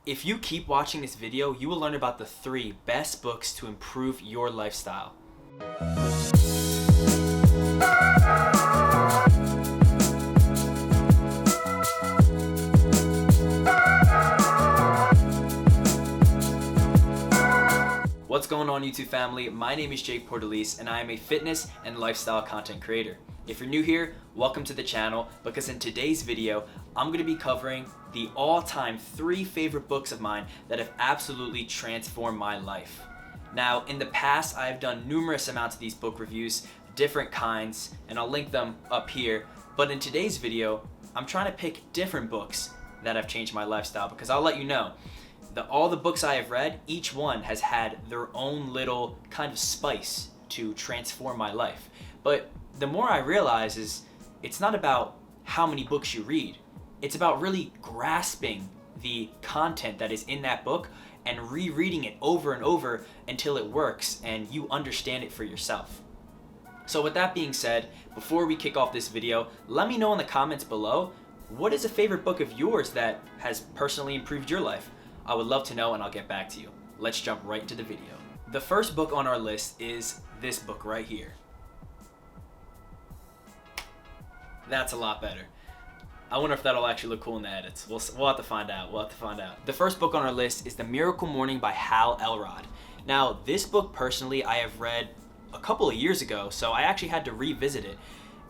If you keep watching this video, you will learn about the 3 best books to improve your lifestyle. What's going on, YouTube family? My name is Jake Portalese and I am a fitness and lifestyle content creator. If you're new here, welcome to the channel, because in today's video, I'm going to be covering the all-time 3 favorite books of mine that have absolutely transformed my life. Now, in the past, I've done numerous amounts of these book reviews, different kinds, and I'll link them up here. But in today's video, I'm trying to pick different books that have changed my lifestyle, because I'll let you know, all the books I have read, each one has had their own little kind of spice to transform my life. But the more I realize is it's not about how many books you read. It's about really grasping the content that is in that book and rereading it over and over until it works and you understand it for yourself. So with that being said, before we kick off this video, let me know in the comments below, what is a favorite book of yours that has personally improved your life? I would love to know and I'll get back to you. Let's jump right into the video. The first book on our list is this book right here. That's a lot better. I wonder if that'll actually look cool in the edits. We'll have to find out. The first book on our list is The Miracle Morning by Hal Elrod. Now, this book personally I have read a couple of years ago, so I actually had to revisit it.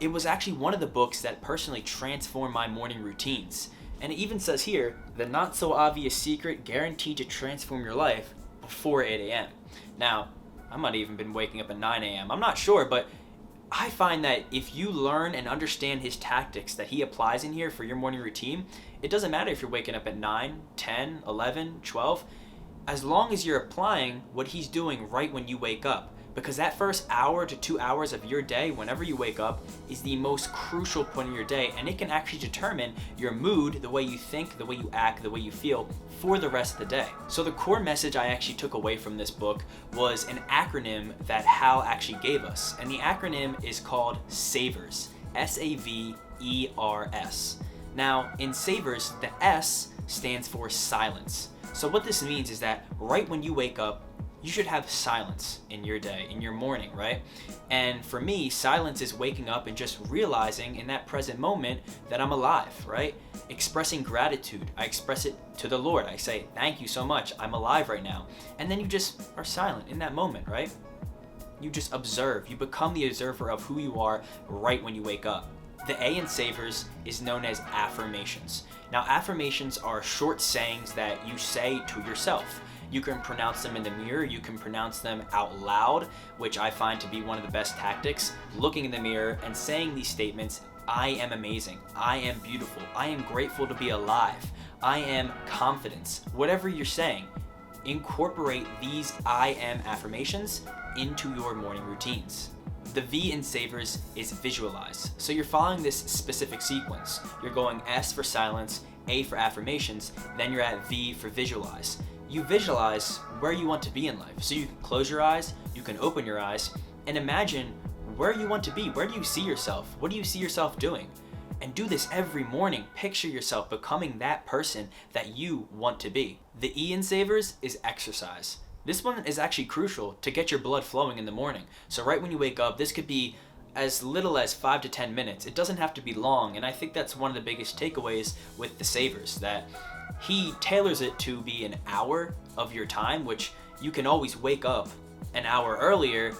It was actually one of the books that personally transformed my morning routines. And it even says here, the not so obvious secret guaranteed to transform your life before 8 a.m. Now, I might have even been waking up at 9 a.m. I'm not sure, but I find that if you learn and understand his tactics that he applies in here for your morning routine, it doesn't matter if you're waking up at 9, 10, 11, 12, as long as you're applying what he's doing right when you wake up. Because that first hour to 2 hours of your day, whenever you wake up, is the most crucial point in your day, and it can actually determine your mood, the way you think, the way you act, the way you feel for the rest of the day. So the core message I actually took away from this book was an acronym that Hal actually gave us, and the acronym is called SAVERS, S-A-V-E-R-S. Now, in SAVERS, the S stands for silence. So what this means is that right when you wake up, you should have silence in your day, in your morning, right? And for me, silence is waking up and just realizing in that present moment that I'm alive, right? Expressing gratitude. I express it to the Lord. I say, thank you so much. I'm alive right now. And then you just are silent in that moment, right? You just observe. You become the observer of who you are right when you wake up. The A in SAVERS is known as affirmations. Now, affirmations are short sayings that you say to yourself. You can pronounce them in the mirror, you can pronounce them out loud, which I find to be one of the best tactics. Looking in the mirror and saying these statements, I am amazing, I am beautiful, I am grateful to be alive, I am confident. Whatever you're saying, incorporate these I am affirmations into your morning routines. The V in SAVERS is visualize. So you're following this specific sequence. You're going S for silence, A for affirmations, then you're at V for visualize. You visualize where you want to be in life. So you can close your eyes, you can open your eyes, and imagine where you want to be. Where do you see yourself? What do you see yourself doing? And do this every morning. Picture yourself becoming that person that you want to be. The E in SAVERS is exercise. This one is actually crucial to get your blood flowing in the morning. So right when you wake up, this could be as little as 5 to 10 minutes. It doesn't have to be long, and I think that's one of the biggest takeaways with the SAVERS, that he tailors it to be an hour of your time, which you can always wake up an hour earlier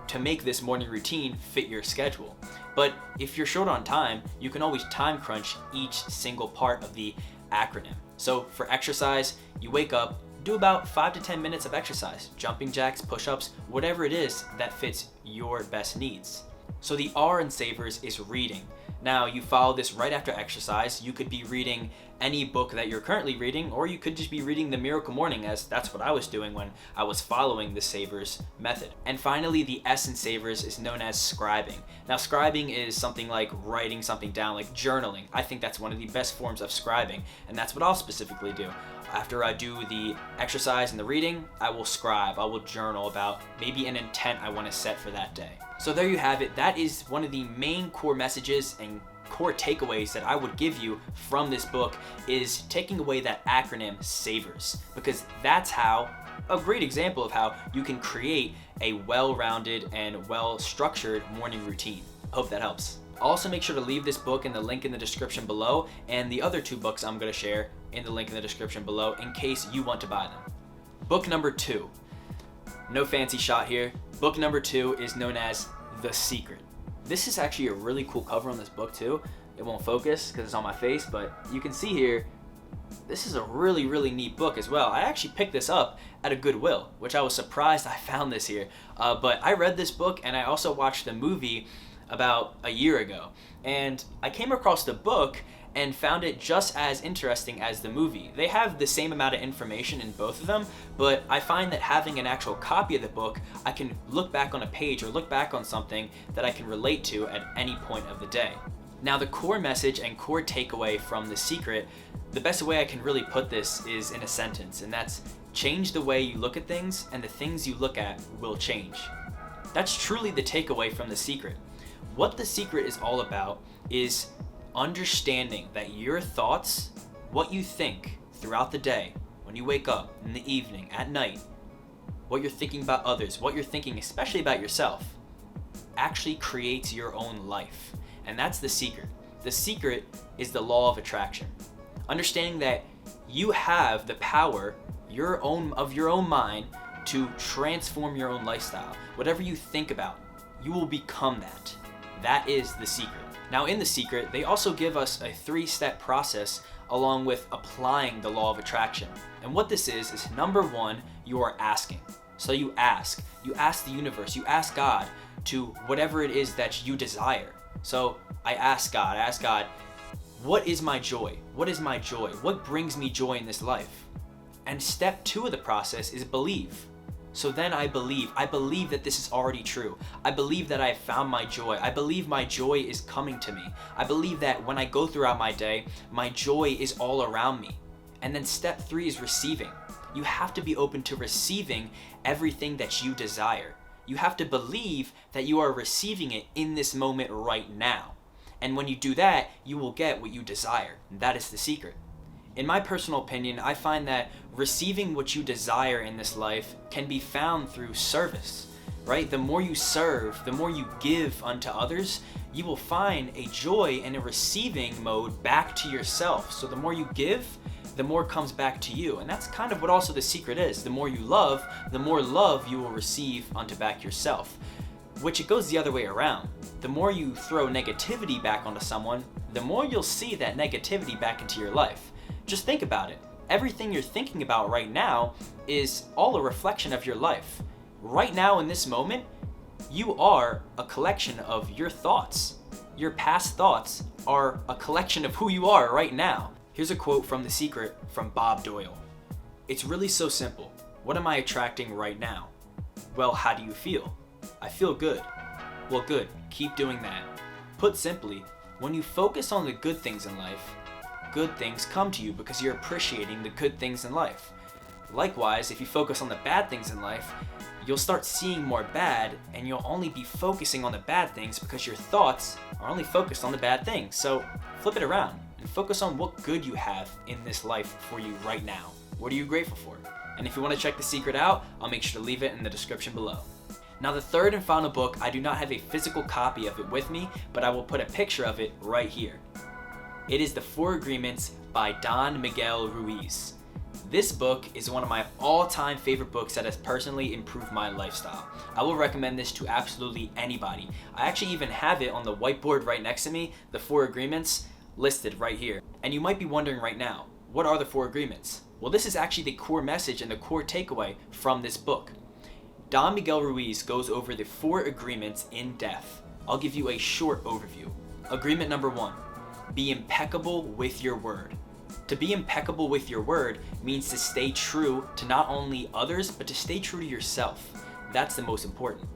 to make this morning routine fit your schedule. But if you're short on time, you can always time crunch each single part of the acronym. So for exercise, you wake up, do about 5 to 10 minutes of exercise, jumping jacks, push-ups, whatever it is that fits your best needs. So the R in SAVERS is reading. Now, you follow this right after exercise. You could be reading any book that you're currently reading, or you could just be reading The Miracle Morning, as that's what I was doing when I was following the SAVERS method. And finally, the S in SAVERS is known as scribing. Now, scribing is something like writing something down, like journaling. I think that's one of the best forms of scribing, and that's what I'll specifically do. After I do the exercise and the reading, I will scribe. I will journal about maybe an intent I want to set for that day. So there you have it. That is one of the main core messages and core takeaways that I would give you from this book is taking away that acronym SAVERS, because that's how a great example of how you can create a well-rounded and well-structured morning routine. Hope that helps. Also, make sure to leave this book in the link in the description below, and the other 2 books I'm going to share in the link in the description below in case you want to buy them. Book number 2. No fancy shot here. Book number 2 is known as The Secret. This is actually a really cool cover on this book too. It won't focus because it's on my face, but you can see here, this is a really, really neat book as well. I actually picked this up at a Goodwill, which I was surprised I found this here. But I read this book and I also watched the movie about a year ago. And I came across the book and found it just as interesting as the movie. They have the same amount of information in both of them, but I find that having an actual copy of the book, I can look back on a page or look back on something that I can relate to at any point of the day. Now, the core message and core takeaway from The Secret, the best way I can really put this is in a sentence, and that's change the way you look at things and the things you look at will change. That's truly the takeaway from The Secret. What The Secret is all about is understanding that your thoughts, what you think throughout the day, when you wake up, in the evening, at night, what you're thinking about others, what you're thinking especially about yourself, actually creates your own life. And that's the secret. The secret is the law of attraction. Understanding that you have the power of your own mind to transform your own lifestyle. Whatever you think about, you will become that. That is the secret. Now, in The Secret, they also give us a 3-step process along with applying the law of attraction. And what this is number 1, you are asking. So you ask the universe, you ask God to whatever it is that you desire. So I ask God, what is my joy? What is my joy? What brings me joy in this life? And step 2 of the process is believe. So then I believe that this is already true. I believe that I have found my joy. I believe my joy is coming to me. I believe that when I go throughout my day, my joy is all around me. And then step 3 is receiving. You have to be open to receiving everything that you desire. You have to believe that you are receiving it in this moment right now. And when you do that, you will get what you desire. That is the secret. In my personal opinion, I find that receiving what you desire in this life can be found through service, right? The more you serve, the more you give unto others, you will find a joy and a receiving mode back to yourself. So the more you give, the more comes back to you. And that's kind of what also the secret is. The more you love, the more love you will receive unto back yourself. Which it goes the other way around. The more you throw negativity back onto someone, the more you'll see that negativity back into your life. Just think about it. Everything you're thinking about right now is all a reflection of your life. Right now in this moment, you are a collection of your thoughts. Your past thoughts are a collection of who you are right now. Here's a quote from The Secret from Bob Doyle. It's really so simple. What am I attracting right now? Well, how do you feel? I feel good. Well, good. Keep doing that. Put simply, when you focus on the good things in life, good things come to you because you're appreciating the good things in life. Likewise, if you focus on the bad things in life, you'll start seeing more bad and you'll only be focusing on the bad things because your thoughts are only focused on the bad things. So flip it around and focus on what good you have in this life for you right now. What are you grateful for? And if you want to check The Secret out, I'll make sure to leave it in the description below. Now, the third and final book, I do not have a physical copy of it with me, but I will put a picture of it right here. It is The 4 Agreements by Don Miguel Ruiz. This book is one of my all-time favorite books that has personally improved my lifestyle. I will recommend this to absolutely anybody. I actually even have it on the whiteboard right next to me, The 4 Agreements, listed right here. And you might be wondering right now, what are the 4 agreements? Well, this is actually the core message and the core takeaway from this book. Don Miguel Ruiz goes over the 4 agreements in depth. I'll give you a short overview. Agreement number 1. Be impeccable with your word. To be impeccable with your word means to stay true to not only others, but to stay true to yourself. That's the most important.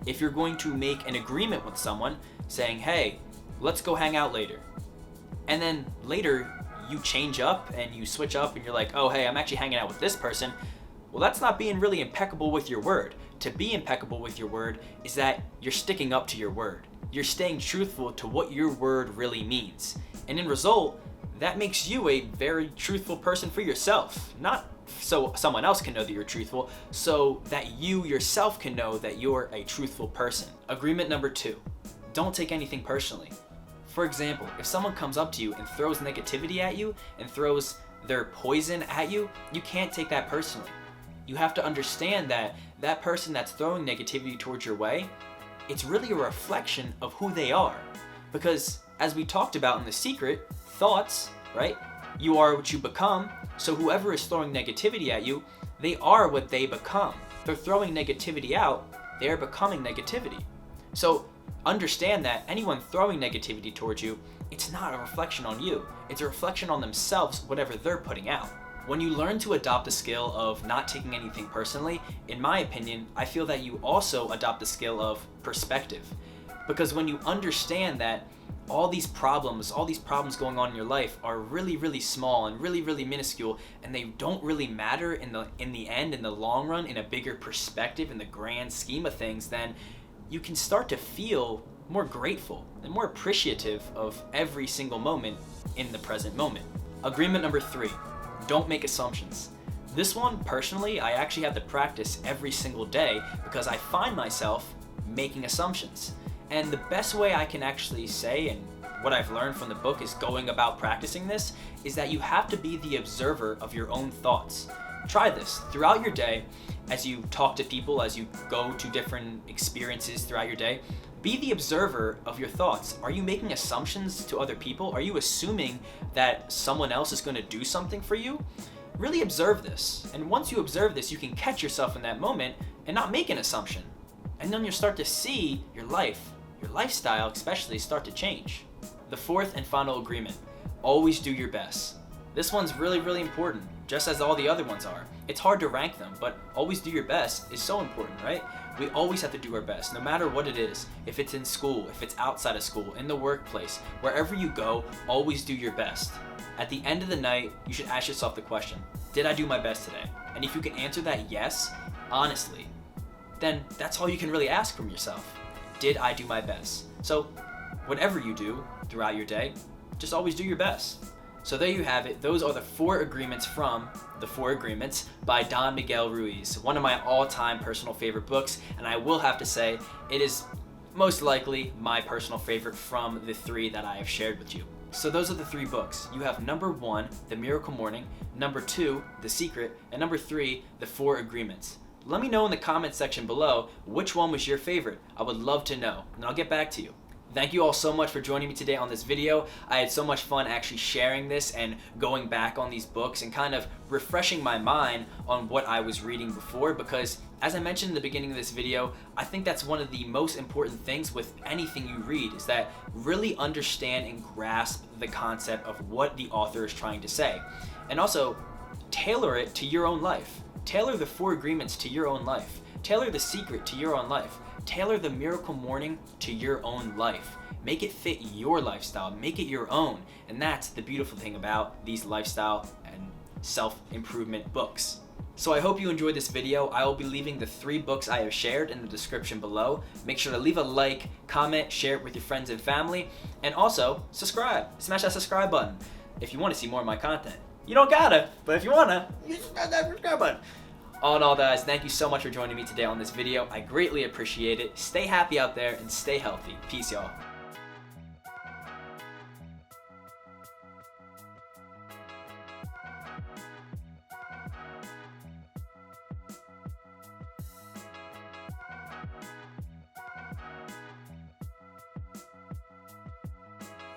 If you're going to make an agreement with someone saying, hey, let's go hang out later, and then later you change up and you switch up and you're like, oh, hey, I'm actually hanging out with this person, well, that's not being really impeccable with your word. To be impeccable with your word is that you're sticking up to your word. You're staying truthful to what your word really means. And in result, that makes you a very truthful person for yourself. Not so someone else can know that you're truthful, so that you yourself can know that you're a truthful person. Agreement number 2, don't take anything personally. For example, if someone comes up to you and throws negativity at you and throws their poison at you, you can't take that personally. You have to understand that that person that's throwing negativity towards your way, it's really a reflection of who they are. Because as we talked about in The Secret, thoughts, right? You are what you become. So whoever is throwing negativity at you, they are what they become. They're throwing negativity out, they are becoming negativity. So understand that anyone throwing negativity towards you, it's not a reflection on you. It's a reflection on themselves, whatever they're putting out. When you learn to adopt the skill of not taking anything personally, in my opinion, I feel that you also adopt the skill of perspective. Because when you understand that all these problems going on in your life are really, really small and really, really minuscule, and they don't really matter in the end, in the long run, in a bigger perspective, in the grand scheme of things, then you can start to feel more grateful and more appreciative of every single moment in the present moment. Agreement number 3, don't make assumptions. This one, personally, I actually have to practice every single day because I find myself making assumptions. And the best way I can actually say, and what I've learned from the book is going about practicing this, is that you have to be the observer of your own thoughts. Try this throughout your day, as you talk to people, as you go to different experiences throughout your day. Be the observer of your thoughts. Are you making assumptions to other people? Are you assuming that someone else is going to do something for you? Really observe this. And once you observe this, you can catch yourself in that moment and not make an assumption. And then you'll start to see your life, your lifestyle especially, start to change. The 4th and final agreement, always do your best. This one's really, really important, just as all the other ones are. It's hard to rank them, but always do your best is so important, right? We always have to do our best, no matter what it is. If it's in school, if it's outside of school, in the workplace, wherever you go, always do your best. At the end of the night, you should ask yourself the question, did I do my best today? And if you can answer that yes, honestly, then that's all you can really ask from yourself. Did I do my best? So whatever you do throughout your day, just always do your best. So there you have it. Those are the 4 agreements from The 4 Agreements by Don Miguel Ruiz, one of my all-time personal favorite books, and I will have to say it is most likely my personal favorite from the 3 that I have shared with you. So those are the 3 books. You have number 1, The Miracle Morning, number 2, The Secret, and number 3, The 4 Agreements. Let me know in the comment section below which one was your favorite. I would love to know, and I'll get back to you. Thank you all so much for joining me today on this video. I had so much fun actually sharing this and going back on these books and kind of refreshing my mind on what I was reading before, because as I mentioned in the beginning of this video, I think that's one of the most important things with anything you read, is that really understand and grasp the concept of what the author is trying to say. And also, tailor it to your own life. Tailor the 4 Agreements to your own life. Tailor The Secret to your own life. Tailor The Miracle Morning to your own life. Make it fit your lifestyle. Make it your own. And that's the beautiful thing about these lifestyle and self-improvement books. So I hope you enjoyed this video. I will be leaving the 3 books I have shared in the description below. Make sure to leave a like, comment, share it with your friends and family, and also subscribe. Smash that subscribe button if you want to see more of my content. You don't gotta, but if you wanna, you just smash that subscribe button. All in all, guys, thank you so much for joining me today on this video. I greatly appreciate it. Stay happy out there and stay healthy. Peace, y'all.